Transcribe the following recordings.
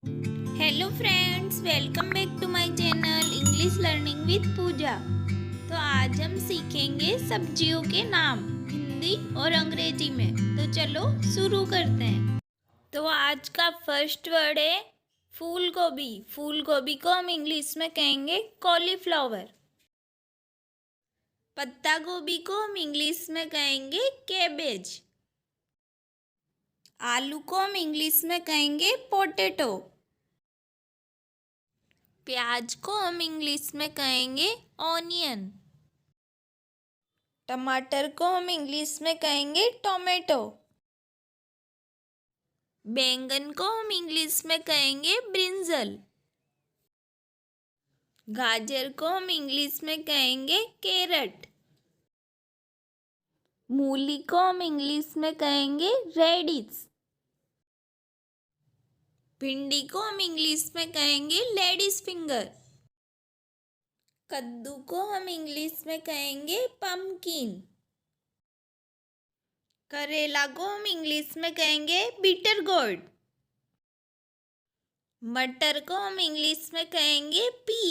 Hello friends, welcome back to my channel English learning with Pooja. तो आज हम सीखेंगे सब्जियों के नाम हिंदी और अंग्रेजी में। तो चलो शुरू करते हैं। तो आज का फर्स्ट वर्ड है फूल गोभी। फूल गोभी को हम इंग्लिश में कहेंगे कॉलीफ्लावर। पत्ता गोभी को हम इंग्लिश में कहेंगे कैबेज। आलू को हम इंग्लिश में कहेंगे पोटैटो। प्याज को हम इंग्लिश में कहेंगे ऑनियन। टमाटर को हम इंग्लिश में कहेंगे टोमेटो। बैंगन को हम इंग्लिश में कहेंगे ब्रिंजल। गाजर को हम इंग्लिश में कहेंगे कैरट। मूली को हम इंग्लिश में कहेंगे रेडिश। भिंडी को हम इंग्लिश में कहेंगे लेडीज फिंगर। कद्दू को हम इंग्लिश में कहेंगे पम्पकिन। करेला को हम इंग्लिश में कहेंगे बिटर गोर्ड। मटर को हम इंग्लिश में कहेंगे पी।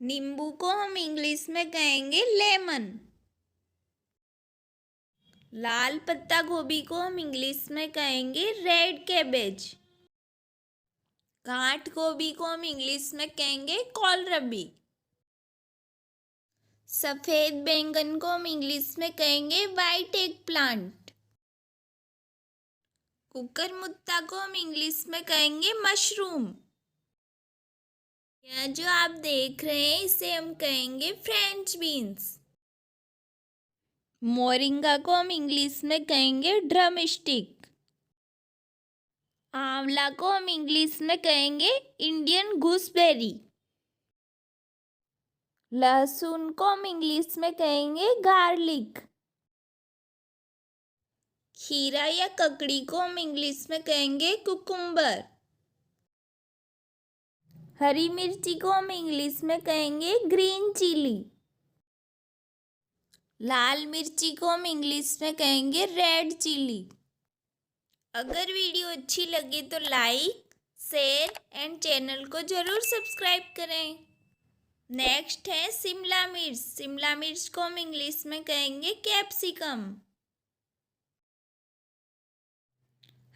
नींबू को हम इंग्लिश में कहेंगे लेमन। लाल पत्ता गोभी को हम इंग्लिश में कहेंगे रेड कैबेज। गांठ गोभी को हम इंग्लिश में कहेंगे कॉलरबी। सफेद बैंगन को हम इंग्लिश में कहेंगे वाइट एग प्लांट। कुकर मुत्ता को हम इंग्लिश में कहेंगे मशरूम। यह जो आप देख रहे हैं इसे हम कहेंगे फ्रेंच बीन्स। मोरिंगा को हम इंग्लिश में कहेंगे ड्रम स्टिक। आंवला को हम इंग्लिश में कहेंगे इंडियन गूसबेरी। लहसुन को हम इंग्लिश में कहेंगे गार्लिक। खीरा या ककड़ी को हम इंग्लिश में कहेंगे कुकुम्बर। हरी मिर्ची को हम इंग्लिश में कहेंगे ग्रीन चिली। लाल मिर्ची को हम इंग्लिश में कहेंगे रेड चिली। अगर वीडियो अच्छी लगे तो लाइक, शेयर एंड चैनल को ज़रूर सब्सक्राइब करें। नेक्स्ट है शिमला मिर्च। शिमला मिर्च को हम इंग्लिश में कहेंगे कैप्सिकम।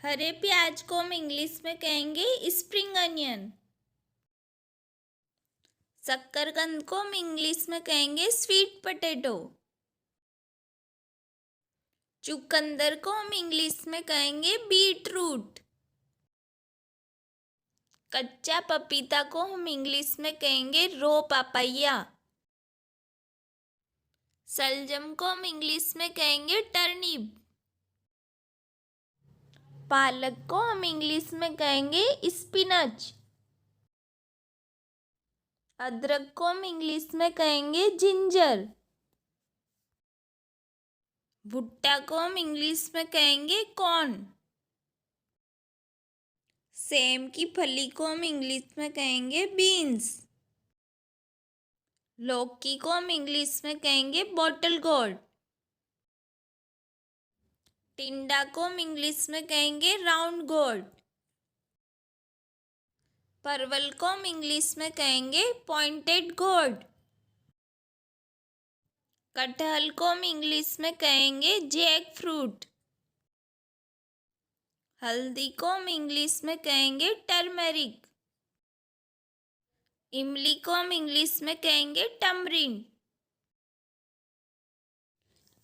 हरे प्याज को हम इंग्लिश में कहेंगे स्प्रिंग अनियन। शक्करकंद को हम इंग्लिश में कहेंगे स्वीट पोटैटो। चुकंदर को हम इंग्लिश में कहेंगे बीट रूट। कच्चा पपीता को हम इंग्लिश में कहेंगे रो पापाया। सलजम को हम इंग्लिश में कहेंगे टर्निप। पालक को हम इंग्लिश में कहेंगे स्पिनच। अदरक को हम इंग्लिश में कहेंगे जिंजर। भुट्टा को हम इंग्लिश में कहेंगे कॉर्न। सेम की फली को हम इंग्लिश में कहेंगे बीन्स। लौकी को हम इंग्लिश में कहेंगे बॉटल गोर्ड। टिंडा को हम इंग्लिश में कहेंगे राउंड गोर्ड। परवल को हम इंग्लिश में कहेंगे पॉइंटेड गोर्ड। कटहल को हम इंग्लिश में कहेंगे जैक फ्रूट। हल्दी को हम इंग्लिश में कहेंगे टर्मेरिक। इमली को हम इंग्लिश में कहेंगे टमरिन।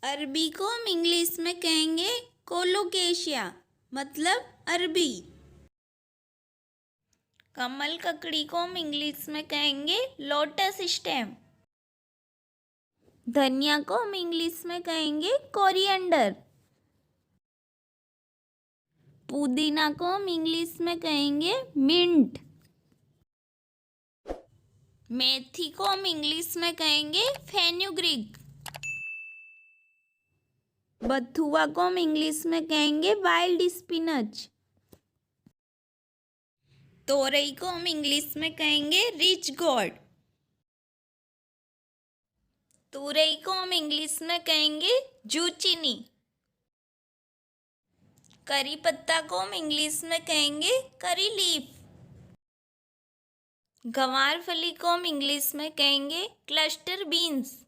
अरबी को हम इंग्लिश में कहेंगे कोलोकेशिया, मतलब अरबी। कमल ककड़ी को हम इंग्लिश में कहेंगे लोटस स्टेम। धनिया को हम इंग्लिश में कहेंगे कोरिएंडर। पुदीना को हम इंग्लिश में कहेंगे मिंट। मेथी को हम इंग्लिश में कहेंगे फेनुग्रीक। बथुआ को हम इंग्लिश में कहेंगे वाइल्ड स्पिनच। तोरई को हम इंग्लिश में कहेंगे रिच गोर्ड। तुरई को हम इंग्लिश में कहेंगे जूचिनी। करी पत्ता को हम इंग्लिश में कहेंगे करी लीफ। गंवार फली को हम इंग्लिश में कहेंगे क्लस्टर बीन्स।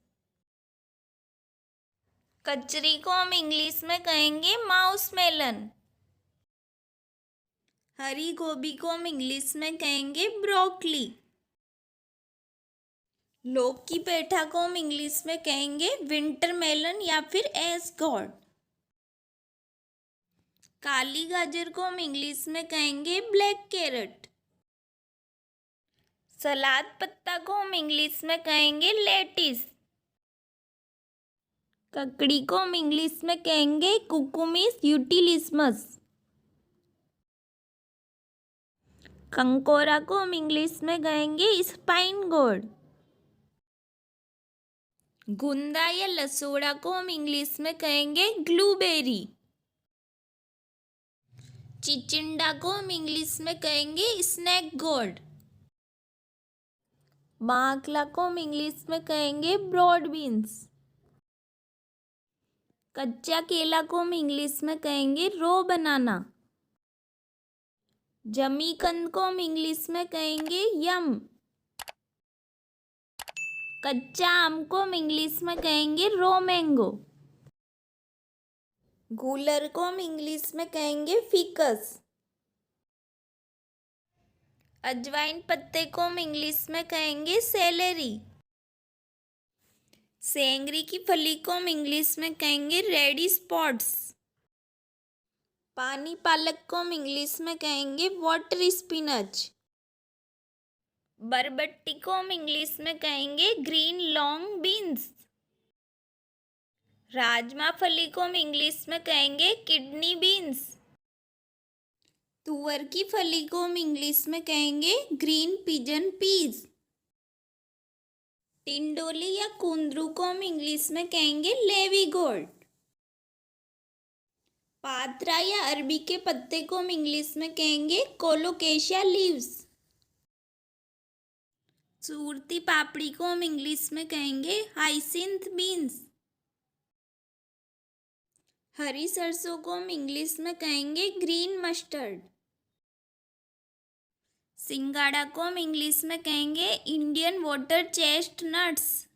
कचरी को हम इंग्लिश में कहेंगे माउस मेलन। हरी गोभी को हम इंग्लिश में कहेंगे ब्रोकली। लौकी पेठा को हम इंग्लिश में कहेंगे विंटर मेलन या फिर एस्कॉर्ट। काली गाजर को हम इंग्लिश में कहेंगे ब्लैक कैरेट। सलाद पत्ता को हम इंग्लिश में कहेंगे लेटिस। ककड़ी को हम इंग्लिश में कहेंगे कुकुमिस यूटिलिस्मस। कंकोरा को हम इंग्लिश में कहेंगे स्पाइन गोर्ड। गुंदा या लसोड़ा को हम इंग्लिश में कहेंगे ग्लूबेरी। चिचिंडा को हम इंग्लिश में कहेंगे स्नैक गोर्ड। बाकला को हम इंग्लिश में कहेंगे ब्रॉड बीन्स। कच्चा केला को हम इंग्लिश में कहेंगे रो बनाना। जमीकंद को हम इंग्लिश में कहेंगे यम। कच्चा आम को हम इंग्लिश में कहेंगे रो मैंगो। गूलर को हम इंग्लिश में कहेंगे फिकस। अजवाइन पत्ते को हम इंग्लिश में कहेंगे सेलेरी। सेंगरी की फली को हम इंग्लिश में कहेंगे रेडी स्पॉट्स। पानी पालक को हम इंग्लिश में कहेंगे वाटर स्पिनच। बरबट्टी को हम इंग्लिश में कहेंगे ग्रीन लॉन्ग बीन्स। राजमा फली को हम इंग्लिश में कहेंगे किडनी बीन्स। तुअर की फली को हम इंग्लिश में कहेंगे ग्रीन पिजन पीज। टिंडोली या कुंदरू को हम इंग्लिश में कहेंगे लेवी गोल्ड। पात्रा या अरबी के पत्ते को हम इंग्लिश में कहेंगे कोलोकेशिया लीव्स। सूरती पापड़ी को हम इंग्लिश में कहेंगे हाइसिंथ बीन्स। हरी सरसों को हम इंग्लिश में कहेंगे ग्रीन मस्टर्ड। सिंगाड़ा को हम इंग्लिश में कहेंगे इंडियन वाटर चेस्टनट्स।